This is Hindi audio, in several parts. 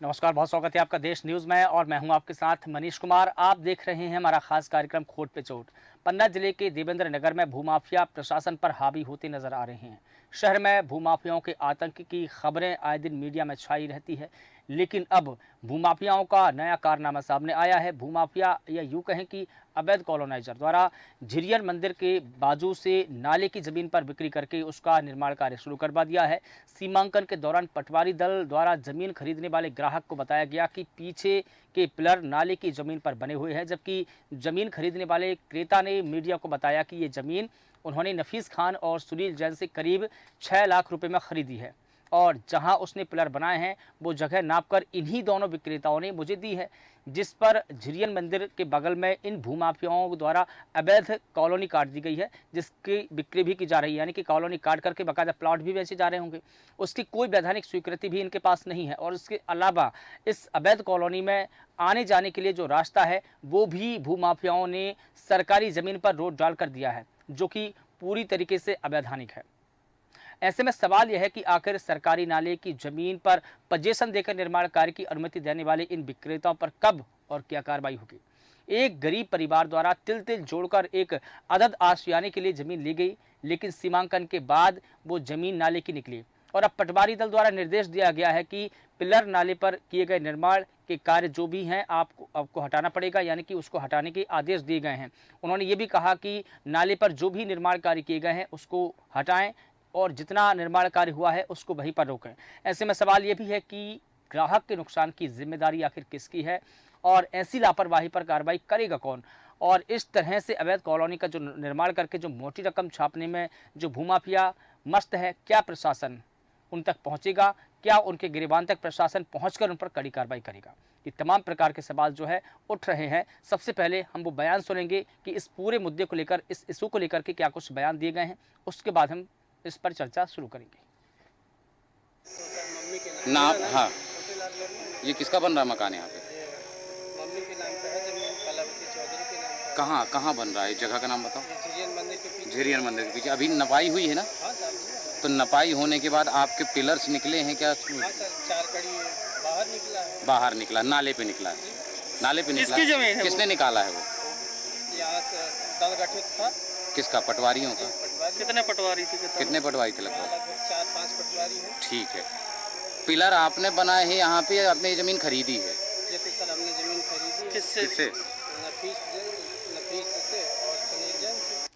नमस्कार, बहुत स्वागत है आपका देश न्यूज़ में और मैं हूं आपके साथ मनीष कुमार। आप देख रहे हैं हमारा खास कार्यक्रम खोट पे चोट। पन्ना जिले के देवेंद्र नगर में भूमाफिया प्रशासन पर हावी होते नजर आ रहे हैं। शहर में भूमाफियाओं के आतंक की खबरें आए दिन मीडिया में छाई रहती है, लेकिन अब भूमाफियाओं का नया कारनामा सामने आया है। भूमाफिया या यूं कहें कि अवैध कॉलोनाइजर द्वारा झिरियर मंदिर के बाजू से नाले की जमीन पर बिक्री करके उसका निर्माण कार्य शुरू करवा दिया है। सीमांकन के दौरान पटवारी दल द्वारा जमीन खरीदने वाले ग्राहक को बताया गया कि पीछे के पिलर नाले की जमीन पर बने हुए हैं, जबकि जमीन खरीदने वाले क्रेता ने मीडिया को बताया कि ये जमीन उन्होंने नफीस खान और सुनील जैन से करीब 6 लाख रुपए में खरीदी है और जहां उसने पिलर बनाए हैं वो जगह नापकर इन्हीं दोनों विक्रेताओं ने मुझे दी है, जिस पर झिरियन मंदिर के बगल में इन भूमाफियाओं द्वारा अवैध कॉलोनी काट दी गई है, जिसकी बिक्री भी की जा रही है। यानी कि कॉलोनी काट करके बाकायदा प्लॉट भी बेचे जा रहे होंगे। उसकी कोई वैधानिक स्वीकृति भी इनके पास नहीं है और इसके अलावा इस अवैध कॉलोनी में आने जाने के लिए जो रास्ता है वो भी भूमाफियाओं ने सरकारी जमीन पर रोड डाल कर दिया है, जो कि पूरी तरीके से अवैधानिक है। ऐसे में सवाल यह है कि आखिर सरकारी नाले की जमीन पर पजेशन देकर निर्माण कार्य की अनुमति देने वाले इन विक्रेताओं पर कब और क्या कार्रवाई होगी। एक गरीब परिवार द्वारा तिल तिल जोड़कर एक अदद आशियाने के लिए जमीन ली गई, लेकिन सीमांकन के बाद वो जमीन नाले की निकली और अब पटवारी दल द्वारा निर्देश दिया गया है कि पिलर नाले पर किए गए निर्माण के कार्य जो भी हैं आपको हटाना पड़ेगा, यानी कि उसको हटाने के आदेश दिए गए हैं। उन्होंने ये भी कहा कि नाले पर जो भी निर्माण कार्य किए गए हैं उसको हटाएं और जितना निर्माण कार्य हुआ है उसको वहीं पर रोकें। ऐसे में सवाल ये भी है कि ग्राहक के नुकसान की जिम्मेदारी आखिर किसकी है और ऐसी लापरवाही पर कार्रवाई करेगा कौन। और इस तरह से अवैध कॉलोनी का जो निर्माण करके जो मोटी रकम छापने में जो भूमाफिया मस्त है, क्या प्रशासन उन तक पहुंचेगा? क्या उनके गिरबान तक प्रशासन पहुंचकर उन पर कड़ी कार्रवाई करेगा? ये तमाम प्रकार के सवाल जो है उठ रहे हैं। सबसे पहले हम वो बयान सुनेंगे कि इस पूरे मुद्दे को लेकर, इस इशू को लेकर के क्या कुछ बयान दिए गए हैं, उसके बाद हम इस पर चर्चा शुरू करेंगे। नाम हाँ, ये किसका बन रहा है मकान यहाँ पे? मम्मी के नाम पे है जमीन, कलावती चौधरी के नाम पे। कहाँ कहाँ बन रहा है? जगह का नाम बताओ। झिरियन मंदिर के पीछे। झिरियर मंदिर के पीछे। अभी नपाई हुई है ना? हाँ सर। तो नपाई होने के बाद आपके पिलर्स निकले हैं क्या? हाँ सर, 4 कड़ी बाहर निकला है। बाहर निकला, नाले पे निकला है। नाले पे निकला। किसकी जमीन है? किसने निकाला है वो? यहाँ से दल गठित था। किसका? पटवारियों का? पटवारी। कितने पटवारी थे? कितने पटवारी थे लगभग? लगभग 4-5 पटवारी हैं। ठीक है। पिलर आपने बनाए हैं यहाँ पे, आपने ये जमीन खरीदी है? ये तो सर हमने जमीन खरीदी है। किससे? नफीस से और सुनील जैन से।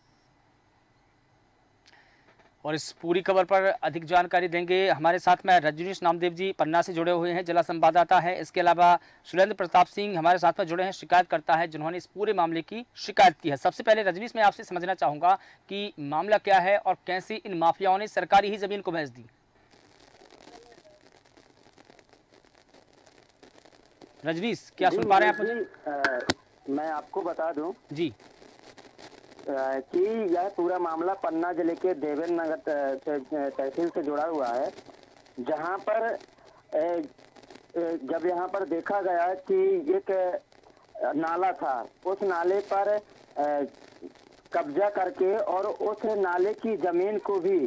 और इस पूरी खबर पर अधिक जानकारी देंगे हमारे साथ में रजनीश नामदेव जी पन्ना से जुड़े हुए हैं, जिला संवाददाता है। इसके अलावा सुरेंद्र प्रताप सिंह हमारे साथ में जुड़े हैं, शिकायतकर्ता है जिन्होंने इस पूरे मामले की शिकायत की है। सबसे पहले रजनीश, मैं आपसे समझना चाहूँगा कि मामला क्या है और कैसे इन माफियाओं ने सरकारी ही जमीन को बेच दी। रजनीश, क्या सुन पा रहे हैं आप मुझे? मैं आपको बता दूं जी कि यह पूरा मामला पन्ना जिले के देवेंद्र नगर तहसील से जुड़ा हुआ है, जहां पर जब यहां पर देखा गया कि एक नाला था, उस नाले पर कब्जा करके और उस नाले की जमीन को भी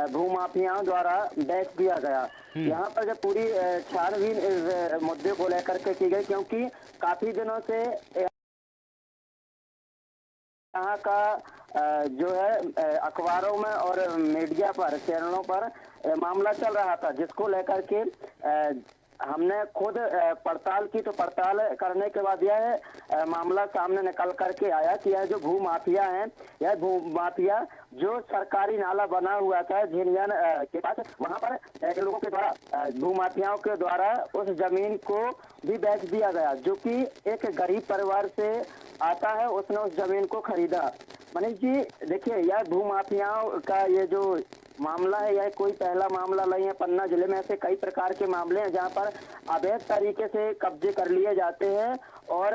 भूमाफियाओं द्वारा बेच दिया गया। यहाँ पर जब पूरी छानबीन इस मुद्दे को लेकर के की गई, क्योंकि काफी दिनों से यहाँ का जो है अखबारों में और मीडिया पर, चैनलों पर मामला चल रहा था, जिसको लेकर के हमने खुद पड़ताल की। तो पड़ताल करने के बाद यह मामला सामने निकल करके आया कि यह जो भूमाफिया हैं, यह भूमाफिया जो सरकारी नाला बना हुआ था झिरियन के पास, वहां पर लोगों के द्वारा, भूमाफियाओं के द्वारा उस जमीन को भी बेच दिया गया, जो कि एक गरीब परिवार से आता है, उसने उस जमीन को खरीदा। मनीष जी देखिए, यह भूमाफियाओं का ये जो मामला है, यह कोई पहला मामला नहीं है। पन्ना जिले में ऐसे कई प्रकार के मामले हैं जहां पर अवैध तरीके से कब्जे कर लिए जाते हैं और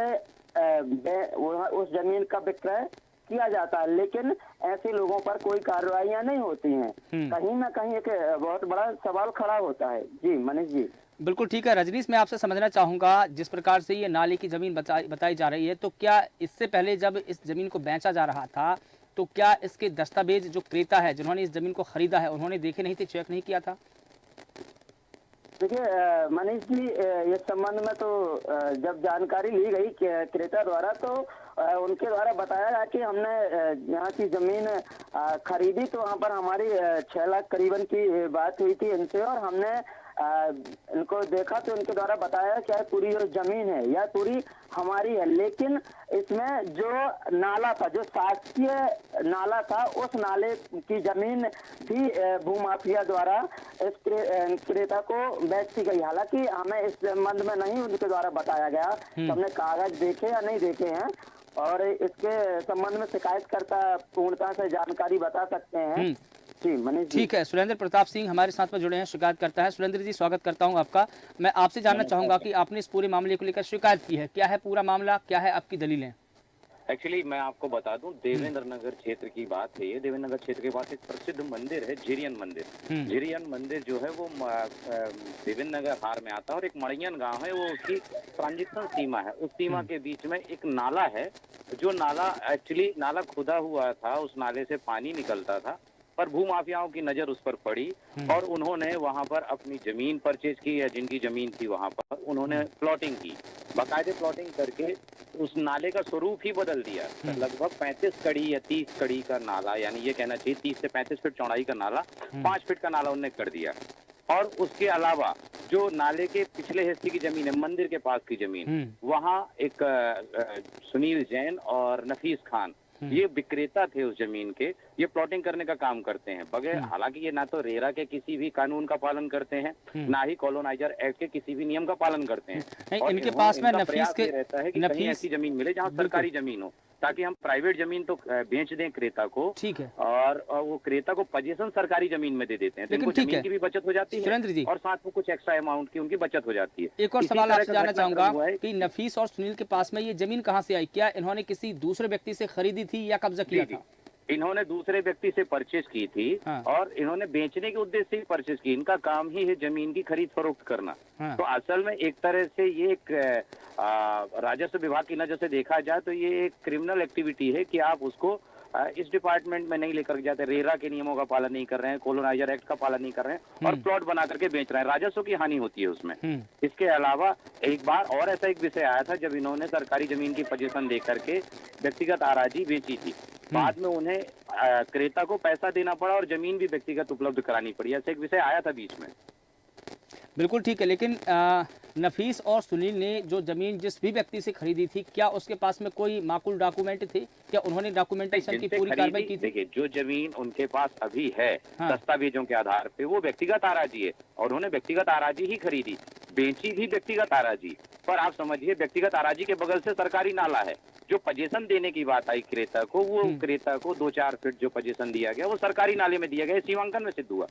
उस जमीन का विक्रय किया जाता है, लेकिन ऐसे लोगों पर कोई कार्रवाइयां नहीं होती हैं। कहीं ना कहीं एक बहुत बड़ा सवाल खड़ा होता है। जी मनीष जी। बिल्कुल ठीक है रजनीश, मैं आपसे समझना चाहूँगा, जिस प्रकार से ये नाले की ज़मीन बताई जा रही है, तो क्या इससे पहले जब इस ज़मीन को बेचा जा रहा था तो क्या इसके दस्तावेज जो क्रेता है जिन्होंने इस ज़मीन को ख़रीदा है, उन्होंने देखे नहीं थे, चेक नहीं किया था? देखिए मनीष जी, इस संबंध में तो जब जानकारी ली गई क्रेता द्वारा तो उनके द्वारा बताया गया कि हमने यहाँ की जमीन खरीदी, तो वहाँ पर हमारी 6 लाख करीबन की बात हुई थी इनसे, और हमने इनको देखा तो इनके द्वारा बताया कि पूरी जो जमीन है यह पूरी हमारी है, लेकिन इसमें जो नाला था, जो शासकीय नाला था, उस नाले की जमीन भी भूमाफिया द्वारा इस क्रेता को बेच दी गई। हालांकि हमें इस संबंध में नहीं उनके द्वारा बताया गया, हमने कागज देखे या नहीं देखे हैं, और इसके संबंध में शिकायतकर्ता पूर्णतः से जानकारी बता सकते हैं। जी मनीष जी। ठीक है, सुरेंद्र प्रताप सिंह हमारे साथ में जुड़े हैं, शिकायत करता है। सुरेंद्र जी, स्वागत करता हूं आपका। मैं आपसे जानना चाहूंगा कि आपने इस पूरे मामले को लेकर शिकायत की है, क्या है पूरा मामला, क्या है आपकी दलीलें? एक्चुअली मैं आपको बता दूं, देवेंद्र नगर क्षेत्र की बात है। ये देवेंद्र नगर क्षेत्र के पास एक प्रसिद्ध मंदिर है, झिरियन मंदिर। झिरियन मंदिर जो है वो देवेंद्र नगर हार में आता है, और एक मड़ियन गांव है, वो उसकी ट्रांजिशन सीमा है। उस सीमा के बीच में एक नाला है, जो नाला एक्चुअली नाला खुदा हुआ था, उस नाले से पानी निकलता था, पर भूमाफियाओं की नजर उस पर पड़ी और उन्होंने वहां पर अपनी जमीन परचेज की, या जिनकी जमीन थी वहां पर उन्होंने प्लॉटिंग की, बाकायदे प्लॉटिंग करके उस नाले का स्वरूप ही बदल दिया। लगभग 35 कड़ी या 30 कड़ी का नाला, यानी ये कहना चाहिए 30 से 35 फीट चौड़ाई का नाला 5 फीट का नाला उन्होंने कर दिया। और उसके अलावा जो नाले के पिछले हिस्से की जमीन है, मंदिर के पास की जमीन, वहाँ एक सुनील जैन और नफीस खान, ये विक्रेता थे उस जमीन के, ये प्लॉटिंग करने का काम करते हैं बगैर, हालांकि ये ना तो रेरा के किसी भी कानून का पालन करते हैं, ना ही कॉलोनाइजर एक्ट के किसी भी नियम का पालन करते हैं। और इनके पास में नफीस के रहता है कि कहीं ऐसी जमीन मिले जहाँ सरकारी जमीन हो, ताकि हम प्राइवेट जमीन तो बेच दें क्रेता को, ठीक है, और वो क्रेता को पोजीशन सरकारी जमीन में दे देते हैं, तो इनको जमीन की भी बचत हो जाती है और साथ में कुछ एक्स्ट्रा अमाउंट की उनकी बचत हो जाती है। एक और सवाल आपसे जानना चाहूंगा कि नफीस और सुनील के पास में ये जमीन कहाँ से आई? क्या इन्होंने किसी दूसरे व्यक्ति से खरीदी थी या कब्जा किया था? इन्होंने दूसरे व्यक्ति से परचेज की थी, और इन्होंने बेचने के उद्देश्य से ही परचेज की। इनका काम ही है जमीन की खरीद फरोख्त करना। तो असल में एक तरह से ये एक राजस्व विभाग की नजर से देखा जाए तो ये एक क्रिमिनल एक्टिविटी है कि आप उसको इस डिपार्टमेंट में नहीं लेकर जाते, रेरा के नियमों का पालन नहीं कर रहे हैं, कॉलोनाइजर एक्ट का पालन नहीं कर रहे हैं, और प्लॉट बना करके बेच रहे हैं, राजस्व की हानि होती है उसमें। इसके अलावा एक बार और ऐसा एक विषय आया था जब इन्होंने सरकारी जमीन की पोजीशन दे करके व्यक्तिगत आराजी बेची थी, बाद में उन्हें क्रेता को पैसा देना पड़ा और जमीन भी व्यक्तिगत उपलब्ध करानी पड़ी। ऐसा एक विषय आया था बीच में। बिल्कुल ठीक है, लेकिन नफीस और सुनील ने जो जमीन जिस भी व्यक्ति से खरीदी थी, क्या उसके पास में कोई माकूल डॉक्यूमेंट थे? क्या उन्होंने डॉक्यूमेंटेशन की पूरी कार्रवाई की थी? देखिए, जो जमीन उनके पास अभी है दस्तावेजों के आधार पे, वो व्यक्तिगत आराजी है, और उन्होंने व्यक्तिगत आराजी ही खरीदी, बेची भी व्यक्तिगत आराजी। पर आप समझिए, व्यक्तिगत आराजी के बगल से सरकारी नाला है। जो पोजीशन देने की बात आई क्रेता को, वो क्रेता को 2-4 फीट जो पोजीशन दिया गया वो सरकारी नाले में दिया गया, सीमांकन में सिद्ध हुआ।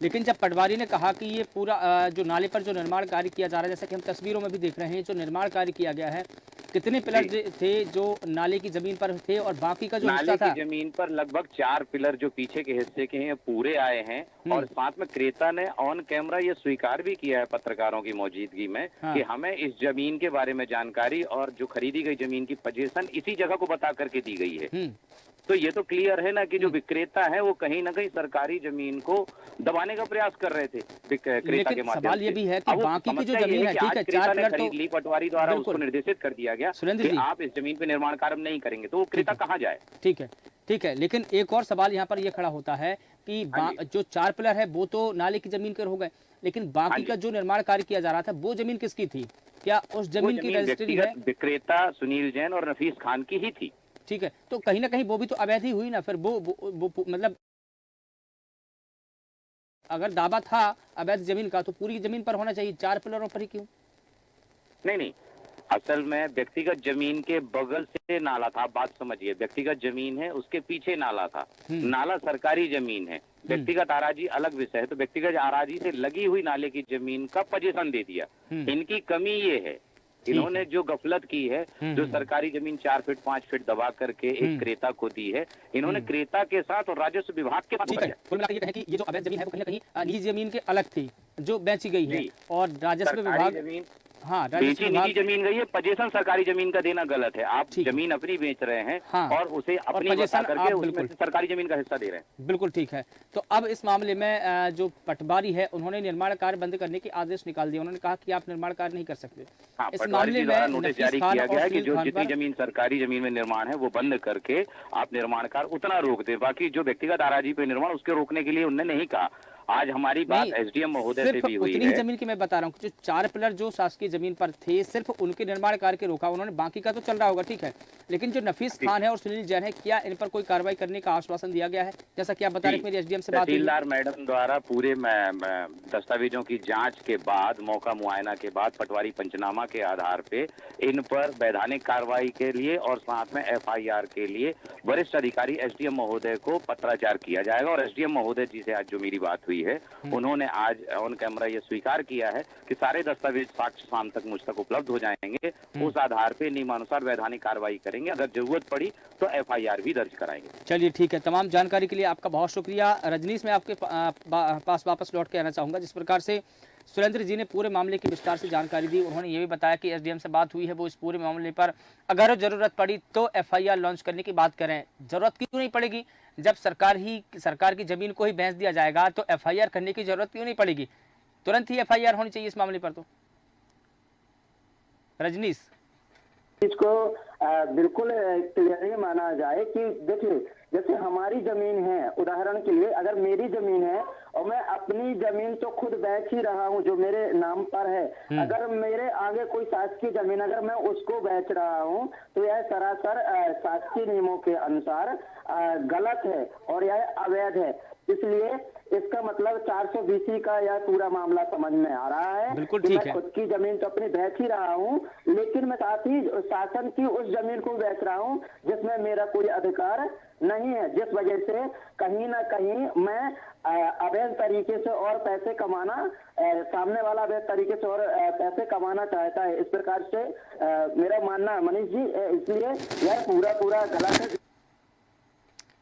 लेकिन जब पटवारी ने कहा कि ये पूरा जो नाले पर जो निर्माण कार्य किया जा रहा है, जैसा कि हम तस्वीरों में भी देख रहे हैं, जो निर्माण कार्य किया गया है, कितने पिलर थे जो नाले की जमीन पर थे, और बाकी का जो हिस्सा था? नाले की जमीन पर लगभग 4 पिलर जो पीछे के हिस्से के हैं पूरे आए हैं, और साथ में क्रेता ने ऑन कैमरा ये स्वीकार भी किया है पत्रकारों की मौजूदगी में कि हमें इस जमीन के बारे में जानकारी और जो खरीदी गई जमीन की पोजीशन इसी जगह को बता करके दी गई है। तो ये तो क्लियर है ना कि जो विक्रेता है वो कहीं ना कहीं सरकारी जमीन को दबाने का प्रयास कर रहे थे क्रेता के माध्यम से। सवाल ये भी है कि बाकी की जो जमीन है, ठीक है, 4 पिलर खरीद ली, पटवारी द्वारा उसको निर्देशित कर दिया गया कि आप इस जमीन पे निर्माण कार्य नहीं करेंगे, तो वो क्रेता कहाँ जाए? ठीक है, लेकिन एक और सवाल यहाँ पर यह खड़ा होता है कि जो 4 पिलर है वो तो नाले की जमीन के हो गए, लेकिन बाकी का जो निर्माण कार्य किया जा रहा था वो जमीन किसकी थी? क्या उस जमीन की रजिस्ट्री है? विक्रेता सुनील जैन और नफीस खान की ही थी। ठीक है, तो कहीं ना कहीं वो भी तो अवैध ही हुई ना फिर। वो मतलब अगर दावा था अवैध जमीन का, तो पूरी जमीन पर होना चाहिए, 4 पिलरों पर ही क्यों? नहीं, असल में व्यक्तिगत जमीन के बगल से नाला था। बात समझिए, व्यक्तिगत जमीन है, उसके पीछे नाला था, नाला सरकारी जमीन है, व्यक्तिगत आराजी अलग विषय है। तो व्यक्तिगत आराजी से लगी हुई नाले की जमीन का पोजीशन दे दिया। इनकी कमी ये है, इन्होंने जो गफलत की है, जो सरकारी जमीन 4 फीट 5 फीट दबा करके एक क्रेता को दी है, इन्होंने क्रेता के साथ और राजस्व विभाग के साथ। कुल मिलाकर ये कहें कि ये जो अवैध जमीन है वो कहीं ना कहीं निजी जमीन के अलग थी जो बेची गई है, और राजस्व विभाग हाँ, बेची निजी जमीन गई है, पजेशन सरकारी जमीन का देना गलत है। आप जमीन अपनी बेच रहे हैं हाँ, और उसे अपनी बता करके उसमें सरकारी जमीन का हिस्सा दे रहे हैं। बिल्कुल ठीक है। तो अब इस मामले में जो पटवारी है उन्होंने निर्माण कार्य बंद करने के आदेश निकाल दिए। उन्होंने कहा कि आप निर्माण कार्य नहीं कर सकते। हाँ, इस मामले में नोटिस जारी किया गया है कि जो जितनी जमीन सरकारी जमीन में निर्माण है वो बंद करके आप निर्माण कार्य उतना रोक दे, बाकी जो व्यक्तिगत आराजी पे निर्माण उसके रोकने के लिए उन्होंने नहीं कहा। आज हमारी बात एसडीएम महोदय से भी हुई है। उतनी जमीन की मैं बता रहा हूँ, जो 4 पिलर जो शासकीय जमीन पर थे सिर्फ उनके निर्माण कार्य के रोका उन्होंने, बाकी का तो चल रहा होगा, ठीक है। लेकिन जो नफीस खान है और सुनील जैन है, क्या इन पर कोई कार्रवाई करने का आश्वासन दिया गया है? जैसा कि आप बता रहे हैं, मेरी एसडीएम से बात हुई। तहसीलदार मैडम द्वारा पूरे दस्तावेजों की जांच के बाद, मौका मुआयना के बाद, पटवारी पंचनामा के आधार पे इन पर वैधानिक कार्रवाई के लिए और साथ में एफआईआर के लिए वरिष्ठ अधिकारी एसडीएम महोदय को पत्राचार किया जाएगा। और एसडीएम महोदय जी से आज जो मेरी बात हुई है, उन्होंने आज ऑन कैमरा ये स्वीकार किया है कि सारे दस्तावेज साक्ष्य शाम तक मुझ तक उपलब्ध हो जाएंगे। उस आधार पे नियमानुसार वैधानिक कार्रवाई करेंगे, अगर जरूरत पड़ी तो एफआईआर भी दर्ज कराएंगे। चलिए ठीक है, तमाम जानकारी के लिए आपका बहुत शुक्रिया। रजनीश, मैं आपके पास वापस लौट के आना चाहूंगा। जिस प्रकार से सुरेंद्र जी ने पूरे मामले की विस्तार से जानकारी दी, उन्होंने ये भी बताया कि एसडीएम से बात हुई है, वो इस पूरे मामले पर अगर जरूरत पड़ी तो एफआईआर लॉन्च करने की बात करें। जरूरत क्यों नहीं पड़ेगी? जब सरकार की जमीन को ही बेच दिया जाएगा तो एफआईआर करने की जरूरत क्यों नहीं पड़ेगी? तुरंत ही एफआईआर होनी चाहिए इस मामले पर। तो रजनीश, इसको बिल्कुल क्लियर ही माना जाए कि देखिए, जैसे हमारी जमीन है, उदाहरण के लिए अगर मेरी जमीन है और मैं अपनी जमीन तो खुद बेच ही रहा हूँ जो मेरे नाम पर है, अगर मेरे आगे कोई शासकीय जमीन अगर मैं उसको बेच रहा हूँ तो यह सरासर शासकीय नियमों के अनुसार गलत है और यह अवैध है। इसलिए इसका मतलब 420 का यह पूरा मामला समझ में आ रहा है। बिल्कुल ठीक है। मैं खुद की जमीन तो अपनी बेच ही रहा हूँ, लेकिन मैं साथ ही शासन की उस जमीन को बेच रहा हूँ जिसमें मेरा कोई अधिकार नहीं है, जिस वजह से कहीं ना कहीं मैं अवैध तरीके से और पैसे कमाना, सामने वाला अवैध तरीके से और पैसे कमाना चाहता है। इस प्रकार से मेरा मानना है मनीष जी, इसलिए यह पूरा गलत है।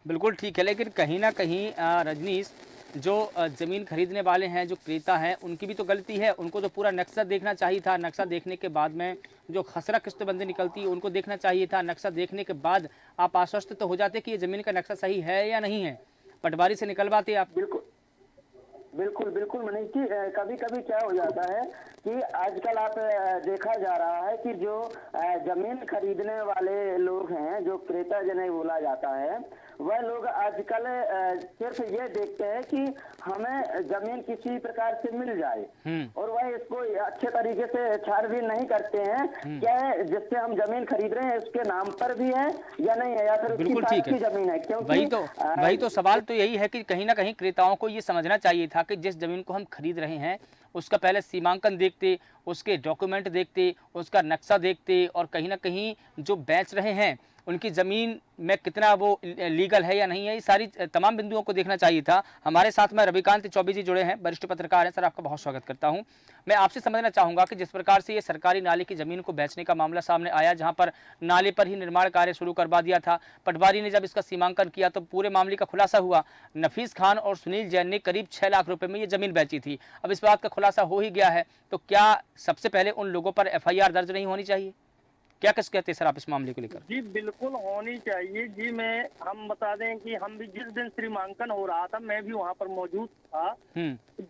बिल्कुल ठीक है, लेकिन कहीं ना कहीं रजनीश, जो ज़मीन खरीदने वाले हैं, जो क्रेता हैं, उनकी भी तो गलती है। उनको तो पूरा नक्शा देखना चाहिए था। नक्शा देखने के बाद में जो खसरा किस्तबंदी निकलती है उनको देखना चाहिए था। नक्शा देखने के बाद आप आश्वस्त तो हो जाते कि ये ज़मीन का नक्शा सही है या नहीं है, पटवारी से निकलवाते आप। बिल्कुल मनीष जी, कभी कभी क्या हो जाता है कि आजकल आप देखा जा रहा है कि जो जमीन खरीदने वाले लोग हैं, जो क्रेता जिन्हें बोला जाता है, वह लोग आजकल सिर्फ ये देखते हैं कि हमें जमीन किसी प्रकार से मिल जाए और वह इसको अच्छे तरीके से छानबीन नहीं करते हैं क्या जिससे हम जमीन खरीद रहे हैं उसके नाम पर भी है या नहीं है, या फिर बिल्कुल उसकी ठीक है, जमीन है। क्योंकि वही तो सवाल तो यही है कि कहीं ना कहीं क्रेताओं को ये समझना चाहिए था कि जिस जमीन को हम खरीद रहे हैं उसका पहले सीमांकन देखते, उसके डॉक्यूमेंट देखते, उसका नक्शा देखते, और कहीं ना कहीं जो बेच रहे हैं उनकी ज़मीन में कितना वो लीगल है या नहीं है, ये सारी तमाम बिंदुओं को देखना चाहिए था। हमारे साथ में रविकांत चौबे जी जुड़े हैं, वरिष्ठ पत्रकार हैं। सर, आपका बहुत स्वागत करता हूं। मैं आपसे समझना चाहूँगा कि जिस प्रकार से ये सरकारी नाले की ज़मीन को बेचने का मामला सामने आया, जहां पर नाले पर ही निर्माण कार्य शुरू करवा दिया था, पटवारी ने जब इसका सीमांकन किया तो पूरे मामले का खुलासा हुआ। नफीस खान और सुनील जैन ने करीब 6 लाख रुपये में ये ज़मीन बेची थी। अब इस बात का खुलासा हो ही गया है, तो क्या सबसे पहले उन लोगों पर एफआईआर दर्ज नहीं होनी चाहिए? क्या कुछ कहते हैं सर आप इस मामले को लेकर? जी बिल्कुल होनी चाहिए जी। हम बता दें कि हम भी जिस दिन श्रीमांकन हो रहा था मैं भी वहाँ पर मौजूद था।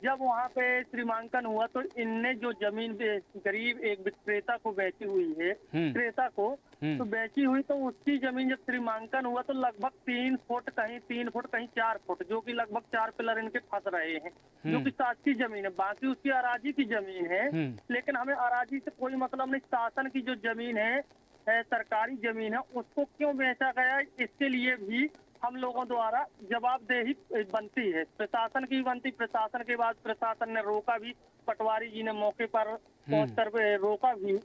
जब वहाँ पे श्रीमांकन हुआ तो इनने जो जमीन करीब एक विक्रेता को बेची हुई है, क्रेता को तो बेची हुई, तो उसकी जमीन जब श्रीमांकन हुआ तो लगभग 3 फुट कहीं 3 फुट कहीं 4 फुट, जो कि लगभग 4 पिलर इनके फंस रहे हैं, जो कि शासकीय जमीन है। बाकी उसकी अराजी की जमीन है, लेकिन हमें अराजी से कोई मतलब नहीं। शासन की जो जमीन है, सरकारी जमीन है, उसको क्यों बेचा गया, इसके लिए भी हम लोगों द्वारा जवाबदेही बनती है। प्रशासन की बनती, प्रशासन के बाद प्रशासन ने रोका भी, पटवारी जी ने मौके पर पहुंचकर रोका भी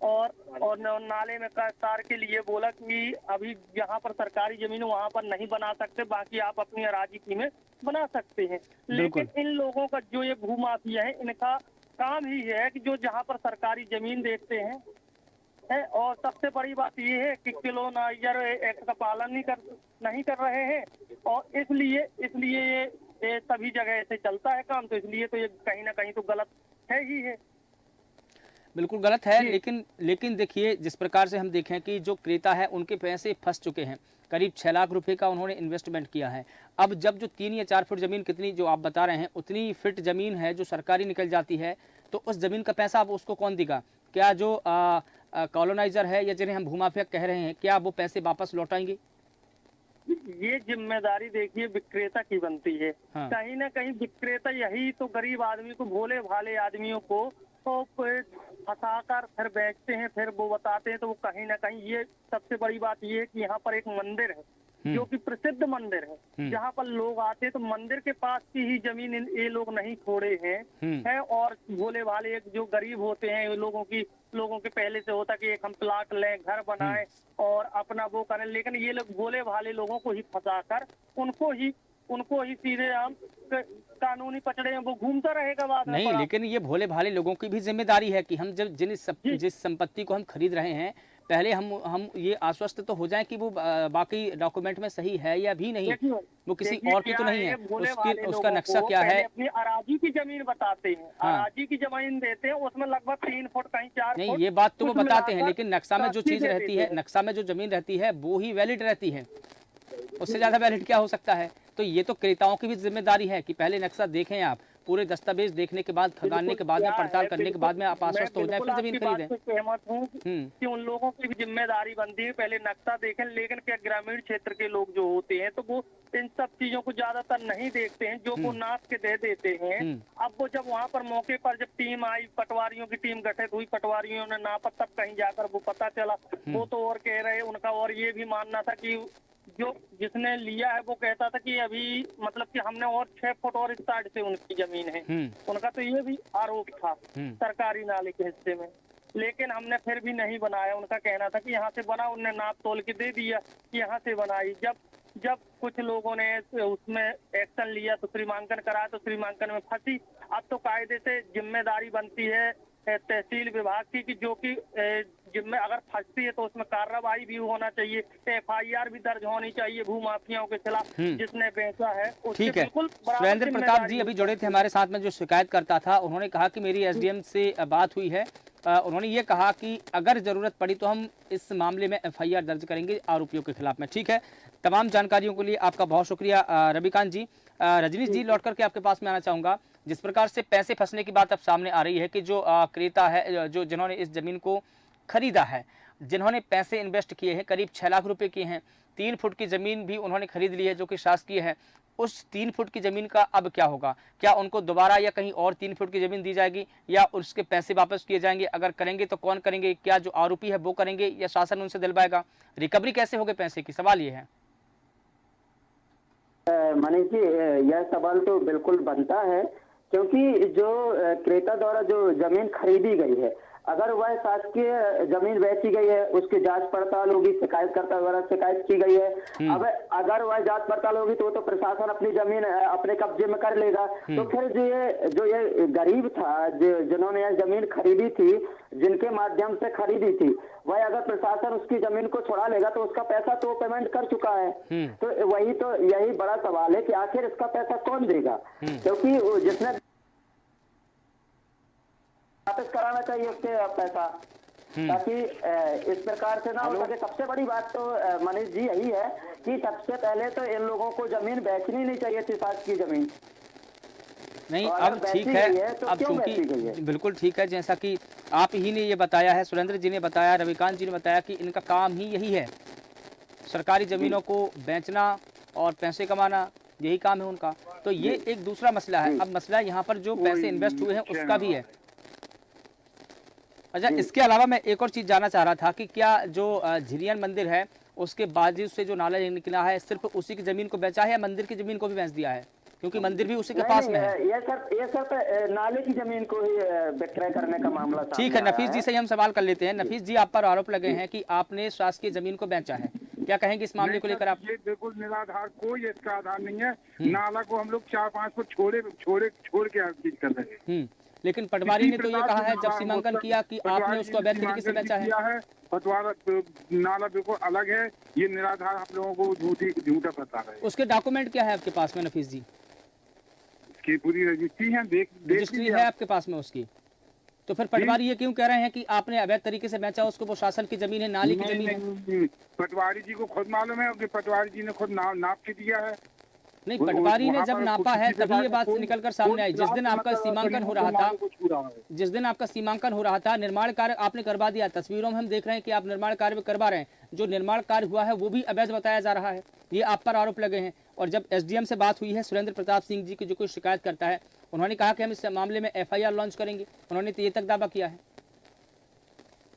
और नाले में तार के लिए बोला कि अभी यहाँ पर सरकारी जमीन वहाँ पर नहीं बना सकते, बाकी आप अपनी अराजी में बना सकते हैं। लेकिन इन लोगों का जो ये भूमाफिया है, इनका काम ही है कि जो जहाँ पर सरकारी जमीन देखते हैं और सबसे बड़ी बात ये है कि किलोनाइजर एक्ट का पालन नहीं कर रहे हैं, और इसलिए ये सभी जगह ऐसे चलता है काम, तो इसलिए तो ये कहीं ना कहीं तो गलत है ही है। बिल्कुल गलत है। लेकिन देखिए, जिस प्रकार से हम देखें कि जो क्रेता है उनके पैसे फंस चुके हैं, करीब 6 लाख रुपए का उन्होंने इन्वेस्टमेंट किया है। अब जब जो 3 या 4 फुट ज़मीन, कितनी जो आप बता रहे हैं उतनी फिट ज़मीन है जो सरकारी निकल जाती है, तो उस ज़मीन का पैसा अब उसको कौन देगा? क्या जो कॉलोनाइजर है या जिन्हें हम भूमाफिया कह रहे हैं, क्या वो पैसे वापस लौटाएंगे? ये जिम्मेदारी देखिए विक्रेता की बनती है। हाँ। कहीं ना कहीं विक्रेता यही तो गरीब आदमी को, भोले भाले आदमियों को तो फंसाकर फिर बेचते हैं, फिर वो बताते हैं। तो वो कहीं ना कहीं, ये सबसे बड़ी बात ये है कि यहाँ पर एक मंदिर है जो कि प्रसिद्ध मंदिर है, जहाँ पर लोग आते हैं। तो मंदिर के पास की ही जमीन ये लोग नहीं छोड़े हैं और भोले भाले एक जो गरीब होते हैं लोगों के पहले से होता कि एक हम प्लाट लें, घर बनाएं और अपना वो करें, लेकिन ये लोग भोले भाले लोगों को ही फंसाकर उनको ही सीधे हम कानूनी पचड़े में वो घूमता रहेगा बाद में। नहीं, लेकिन ये भोले भाले लोगों की भी जिम्मेदारी है कि हम जब जिस संपत्ति को हम खरीद रहे हैं, पहले हम ये आश्वस्त तो हो जाएं कि वो बाकी डॉक्यूमेंट में सही है या भी नहीं, वो किसी और की तो नहीं है, उसका नक्शा क्या है। अपनी अराजी की जमीन बताते हैं, अराजी की जमीन देते हैं, उसमें लगभग 3 फुट कहीं 4 फुट। नहीं, ये बात तो वो बताते हैं, लेकिन नक्शा में जो चीज रहती है, नक्शा में जो जमीन रहती है वो ही वैलिड रहती है, उससे ज्यादा वैलिड क्या हो सकता है? तो ये तो क्रेताओं की भी जिम्मेदारी है कि पहले नक्शा देखें, आप पूरे दस्तावेज देखने के बाद, खंगालने के बाद में, पड़ताल करने के बाद में आप आश्वस्त हो जाए, फिर जमीन खरीदें। सहमत हूँ कि उन लोगों की भी जिम्मेदारी बनती है पहले नक्शा देखें, लेकिन क्या ग्रामीण क्षेत्र के लोग जो होते हैं तो वो इन सब चीजों को ज्यादातर नहीं देखते हैं, जो वो नाप के दे देते हैं। अब वो जब वहाँ पर मौके पर जब टीम आई, पटवारियों की टीम गठित हुई, पटवारियों ने नापा, तब कहीं जाकर वो पता चला। वो तो और कह रहे उनका और ये भी मानना था कि जो जिसने लिया है वो कहता था कि अभी मतलब कि हमने और 6 फुट और इस साइड से उनकी जमीन है। उनका तो ये भी आरोप था सरकारी नाले के हिस्से में, लेकिन हमने फिर भी नहीं बनाया। उनका कहना था कि यहाँ से बना, उनने नाप तोल के दे दिया कि यहाँ से बनाई। जब कुछ लोगों ने उसमें एक्शन लिया तो सीमांकन कराया, तो सीमांकन में फंसी। अब तो कायदे से जिम्मेदारी बनती है तहसील विभाग की कि जो कि जिम्मे अगर फंसती है तो उसमें कार्रवाई भी होना चाहिए, FIR भी दर्ज होनी चाहिए भूमाफियाओं के खिलाफ जिसने बेचा है। ठीक है, सुरेंद्र प्रताप जी अभी जुड़े थे हमारे साथ में, जो शिकायत करता था, उन्होंने कहा कि मेरी SDM से बात हुई है। उन्होंने ये कहा कि अगर जरूरत पड़ी तो हम इस मामले में FIR दर्ज करेंगे आरोपियों के खिलाफ में। ठीक है, तमाम जानकारियों के लिए आपका बहुत शुक्रिया रविकांत जी। रजनीश जी, लौट करके आपके पास में आना चाहूंगा। जिस प्रकार से पैसे फंसने की बात अब सामने आ रही है कि जो क्रेता है, जो जिन्होंने इस जमीन को खरीदा है, जिन्होंने पैसे इन्वेस्ट किए हैं, करीब 6 लाख रुपए किए हैं, 3 फुट की जमीन भी उन्होंने खरीद ली है जो कि शासकीय है, उस 3 फुट की जमीन का अब क्या होगा? क्या उनको दोबारा या कहीं और 3 फुट की जमीन दी जाएगी या उसके पैसे वापस किए जाएंगे? अगर करेंगे तो कौन करेंगे? क्या जो आरोपी है वो करेंगे या शासन उनसे दिलवाएगा? रिकवरी कैसे होगी पैसे की? सवाल ये है। मनीष जी, यह सवाल तो बिल्कुल बनता है, क्योंकि जो क्रेता द्वारा जो जमीन खरीदी गई है, अगर वह शासकीय जमीन बेची गई है, उसकी जांच पड़ताल होगी, शिकायतकर्ता द्वारा शिकायत की गई है। अब अगर वह जांच पड़ताल होगी तो प्रशासन अपनी जमीन अपने कब्जे में कर लेगा। तो फिर जो ये गरीब था, जिन्होंने यह जमीन खरीदी थी, जिनके माध्यम से खरीदी थी, वह अगर प्रशासन उसकी जमीन को छुड़ा लेगा तो उसका पैसा तो पेमेंट कर चुका है। तो यही बड़ा सवाल है कि आखिर इसका पैसा कौन देगा, क्योंकि जिसने वापस कराना चाहिए उसके पैसा, ताकि इस प्रकार से ना हो सके। सबसे बड़ी बात तो मनीष जी यही है कि सबसे पहले तो इन लोगों को जमीन बेचनी नहीं चाहिए थी, शासकीय जमीन। नहीं, अब ठीक है, तो अब चूंकि बिल्कुल ठीक है, जैसा कि आप ही ने ये बताया है, सुरेंद्र जी ने बताया, रविकांत जी ने बताया कि इनका काम ही यही है, सरकारी जमीनों को बेचना और पैसे कमाना, यही काम है उनका। तो ये एक दूसरा मसला है। अब मसला यहाँ पर जो पैसे इन्वेस्ट हुए हैं उसका भी है। अच्छा, इसके अलावा मैं एक और चीज़ जानना चाह रहा था कि क्या जो झिरियन मंदिर है उसके बाजू से जो नाला निकला है, सिर्फ उसी की ज़मीन को बेचा है या मंदिर की ज़मीन को भी बेच दिया है? क्योंकि मंदिर भी उसी के पास में है। ये सिर्फ नाले की जमीन को ही विक्रय करने का मामला। ठीक है, नफीस जी से हम सवाल कर लेते हैं। नफीस जी, आप पर आरोप लगे हैं कि आपने शासकीय जमीन को बेचा है, क्या कहेंगे इस मामले को लेकर आप? ये बिल्कुल निराधार, कोई इसका आधार नहीं है। नाला को हम लोग 4-5 फुट छोड़ के चीज कर रहे हैं। लेकिन पटवारी ने तो ये कहा है जब सीमांकन किया कि आपने उसको अवैध तरीके से बेचा है। पटवारा नाला बिल्कुल अलग है, ये निराधार हम लोगों को झूठा बता रहे हैं। उसके डॉक्यूमेंट क्या है आपके पास में नफीस जी? इसकी पूरी रजिस्ट्री है, रजिस्ट्री है आपके पास में उसकी? तो फिर पटवारी ये क्यों कह रहे हैं कि आपने अवैध तरीके से बेचा, उसको वो शासन की जमीन है, नाली की जमीन है? पटवारी जी को खुद मालूम है कि पटवारी जी ने खुद नाप के दिया है। नहीं, पटवारी ने जब नापा है तभी ये बात निकलकर सामने आई। जिस दिन आपका सीमांकन हो रहा था, जिस दिन आपका सीमांकन हो रहा था, निर्माण कार्य आपने करवा दिया। तस्वीरों में हम देख रहे हैं कि आप निर्माण कार्य करवा रहे हैं। जो निर्माण कार्य हुआ है वो भी अवैध बताया जा रहा है, ये आप पर आरोप लगे हैं। और जब एसडीएम से बात हुई है, सुरेंद्र प्रताप सिंह जी की जो कोई शिकायत करता है, उन्होंने कहा कि हम इस मामले में FIR लॉन्च करेंगे। उन्होंने तो ये तक दावा किया है।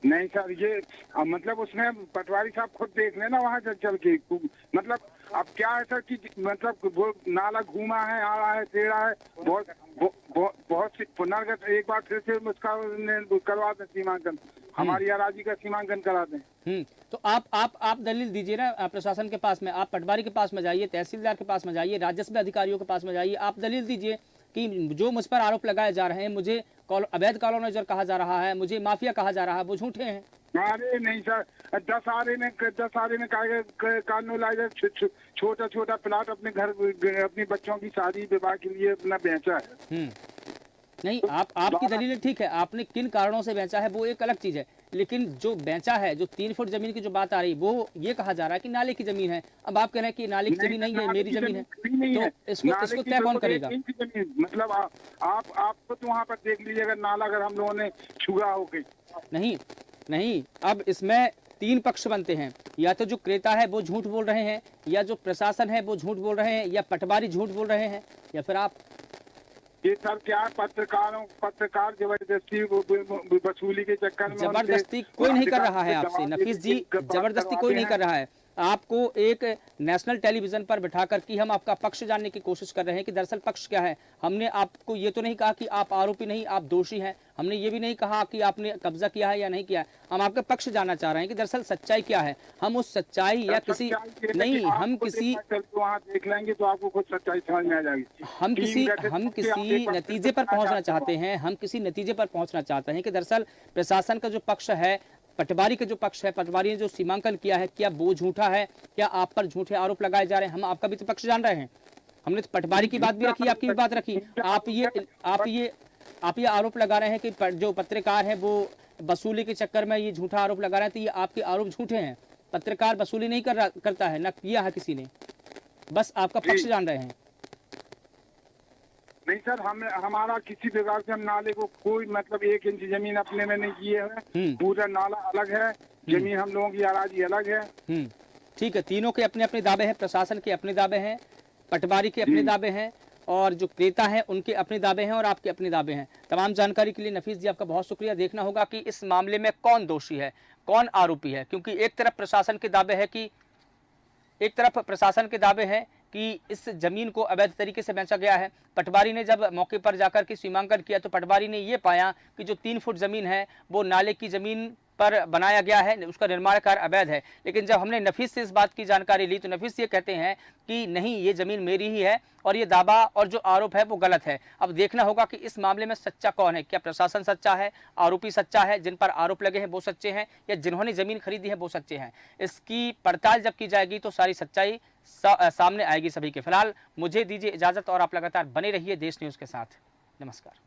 नहीं सर, ये मतलब उसमें पटवारी साहब खुद देख लेना वहाँ चल के। मतलब अब क्या है सर कि मतलब वो नाला घूमा है, आड़ा है, टेढ़ा है, बहुत सी पुनर्गत एक बार फिर से उसका करवा दें सीमांकन, हमारी अराजी का सीमांकन करा दें। तो आप दलील दीजिए ना प्रशासन के पास में। आप पटवारी के पास में जाइए, तहसीलदार के पास में जाइए, राजस्व अधिकारियों के पास में जाइए। आप दलील दीजिए कि जो मुझ पर आरोप लगाए जा रहे हैं, मुझे अवैध कॉलोनाइजर कहा जा रहा है, मुझे माफिया कहा जा रहा है, वो झूठे हैं। अरे नहीं सर, 10 आरे में कॉलोनाइजर छोटा छोटा प्लाट अपने घर, अपने बच्चों की शादी विवाह के लिए अपना बेचा है। नहीं, आपकी दलीलें ठीक है, आपने किन कारणों से बेचा है वो एक अलग चीज है, लेकिन जो बेचा है, जो 3 फुट जमीन की जो बात आ रही है, वो ये कहा जा रहा है कि नाले की जमीन है। अब आप कह रहे हैं कि नाले की जमीन नहीं है, मेरी जमीन है, तो इसको तय कौन करेगा? मतलब आपको तो वहाँ पर देख लीजिएगा नाला, अगर हम लोगों ने छुआ हो गई। नहीं, अब इसमें 3 पक्ष बनते हैं। या तो जो क्रेता है वो झूठ बोल रहे हैं, या जो प्रशासन है वो झूठ बोल रहे हैं, या पटवारी झूठ बोल रहे हैं, या फिर आप। ये सर क्या पत्रकार जबरदस्ती वसूली के चक्कर में। जबरदस्ती कोई नहीं कर रहा है आपसे नफीस जी, जबरदस्ती कोई नहीं कर रहा है। आपको एक नेशनल टेलीविजन पर बिठाकर कि हम आपका पक्ष जानने की कोशिश कर रहे हैं कि दरअसल पक्ष क्या है। हमने आपको ये तो नहीं कहा कि आप आरोपी नहीं, आप दोषी हैं। हमने ये भी नहीं कहा कि आपने कब्जा किया है या नहीं किया है। हम आपका पक्ष जानना चाह रहे हैं कि दरअसल सच्चाई क्या है। हम उस सच्चाई या किसी नहीं, हम किसी वहाँ देख लेंगे तो आपको कुछ सच्चाई समझ में आ जाएगी। हम किसी नतीजे पर पहुंचना चाहते हैं। हम किसी नतीजे पर पहुंचना चाहते हैं कि दरअसल प्रशासन का जो पक्ष है, पटवारी का जो पक्ष है, पटवारी ने जो सीमांकन किया है, क्या वो झूठा है, क्या आप पर झूठे आरोप लगाए जा रहे हैं। हम आपका भी तो पक्ष जान रहे हैं। हमने तो पटवारी की बात भी रखी, आपकी भी बात रखी। आप ये आरोप लगा रहे हैं कि जो पत्रकार है वो वसूली के चक्कर में ये झूठा आरोप लगा रहे हैं, तो ये आपके आरोप झूठे हैं। पत्रकार वसूली नहीं करता है, न किया है किसी ने, बस आपका पक्ष जान रहे हैं। नहीं सर, हमारा किसी प्रकार से हम नाले को कोई मतलब 1 इंच जमीन अपने में नहीं किए हैं। पूरा नाला अलग है, जमीन हम लोगों की अराजी अलग है। ठीक है, तीनों के अपने अपने दावे हैं, प्रशासन के अपने दावे हैं, पटवारी के अपने दावे हैं, और जो क्रेता हैं उनके अपने दावे हैं, और आपके अपने दावे हैं। तमाम जानकारी के लिए नफीस जी आपका बहुत शुक्रिया। देखना होगा कि इस मामले में कौन दोषी है, कौन आरोपी है, क्योंकि एक तरफ प्रशासन के दावे हैं कि इस जमीन को अवैध तरीके से बेचा गया है। पटवारी ने जब मौके पर जाकर के सीमांकन किया तो पटवारी ने ये पाया कि जो 3 फुट जमीन है वो नाले की जमीन पर बनाया गया है, उसका निर्माण कार्य अवैध है। लेकिन जब हमने नफीस से इस बात की जानकारी ली तो नफीस ये कहते हैं कि नहीं, ये जमीन मेरी ही है और ये दावा और जो आरोप है वो गलत है। अब देखना होगा कि इस मामले में सच्चा कौन है, क्या प्रशासन सच्चा है, आरोपी सच्चा है, जिन पर आरोप लगे हैं वो सच्चे हैं, या जिन्होंने जमीन खरीदी है वो सच्चे हैं। इसकी पड़ताल जब की जाएगी तो सारी सच्चाई सामने आएगी सभी के। फिलहाल मुझे दीजिए इजाजत और आप लगातार बने रहिए देश न्यूज़ के साथ। नमस्कार।